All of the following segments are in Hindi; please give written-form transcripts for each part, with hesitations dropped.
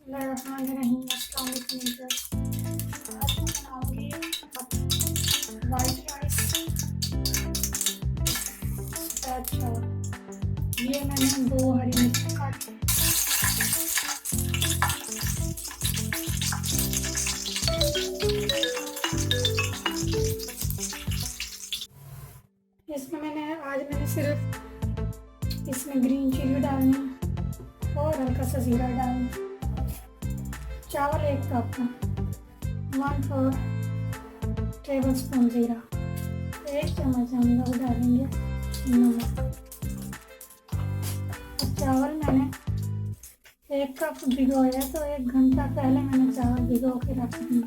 बिस्मिल्लाहिर्रहमानिर्रहीम। अस्सलाम वालेकुम व्यूअर्स। आज मैं बनाऊंगी वाइट राइस सफ़ेद चावल। ये मैंने 2 हरी मिर्च काटी। इसमें मैंने सिर्फ इसमें ग्रीन चिली डालनी है और हल्का सा ज़ीरा डालना। चावल 1 कप, 1/4 टेबल स्पून ज़ीरा, 1 चम्मच हम लोग डालेंगे नमक। चावल मैंने 1 कप भिगोया तो 1 घंटा पहले मैंने चावल भिगो के रख दिए।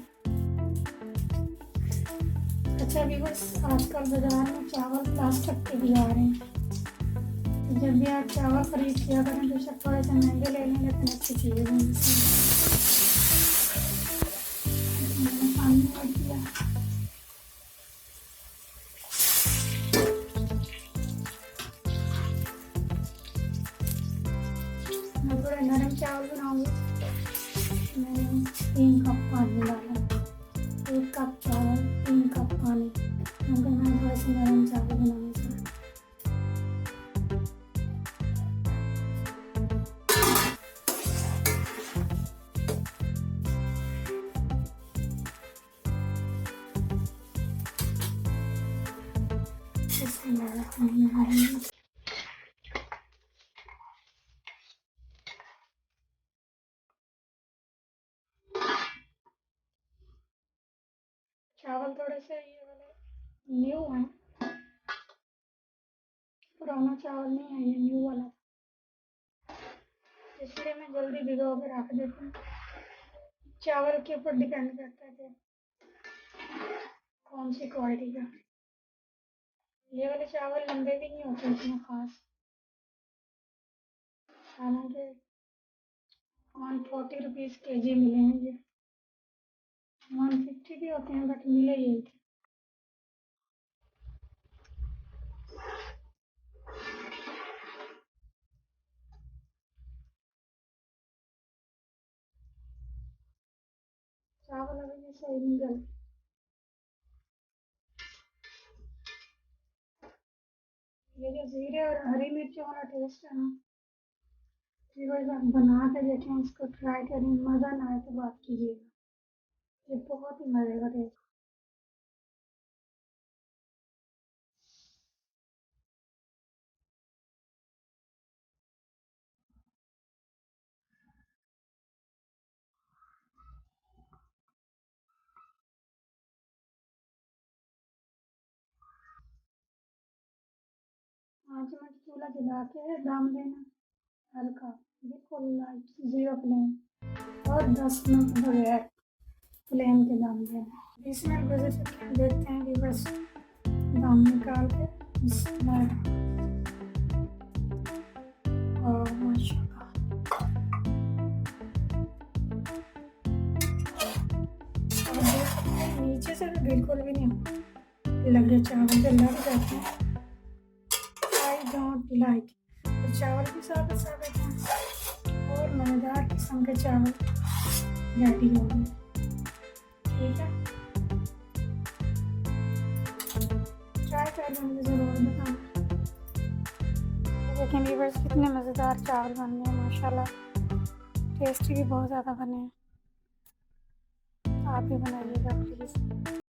अच्छा व्यूअर्स, आजकल बाजार में चावल प्लास्टिक के भी आ रहे हैं, तो जब भी आप चावल खरीद किया करें तो थोड़े से महंगे ले लें लेकिन अच्छी चीज़ें लें। पानी ऐड किया, मैं थोड़े नरम चावल बनाऊंगी। मैंने 3 कप पानी डाला, 1 कप चावल 3 कप पानी, क्योंकि मैं थोड़े से नरम चावल बनाऊंगी। चावल थोड़े से ये वाले न्यू है, पुराना चावल नहीं है, ये न्यू वाला, इसलिए मैं जल्दी भिगो के रख देती हूँ। चावल के ऊपर डिपेंड करता है कि कौन सी क्वालिटी का। ये वाले चावल लंबे भी नहीं होते इतने खास, हालांकि 140 रुपीज़ kg मिले हैं। ये 150 भी होते हैं बट मिले यही थे। चावल अभी भी सही नहीं गले। ये जो जीरे और हरी मिर्चों वाला टेस्ट है ना, एक बार बना के देखें, इसको ट्राई करें, मज़ा ना आए तो बात कीजिएगा। ये बहुत ही मज़े का टेस्ट। पाँच मिनट चूल्हा जला के दम देना, हल्का, बिल्कुल लाइट 0 फ्लेम, और 10 मिनट बगैर फ्लेम के दम देना। 20 मिनट गुजर चुके हैं, देखते हैं कि बस दम निकाल के और माशाल्लाह नीचे से तो बिल्कुल भी नहीं लगे चावल, तो लग जाते हैं। आई डोंट लाइक, तो चावल भी साबित साबित हैं और मज़ेदार किस्म के चावल रेडी हो गए। ठीक है, ट्राई करके मुझे ज़रूर बताना। देखें व्यूअर्स, कितने मज़ेदार चावल बन गए माशाल्लाह, टेस्टी भी बहुत ज़्यादा बने हैं। आप भी बनाइएगा प्लीज़।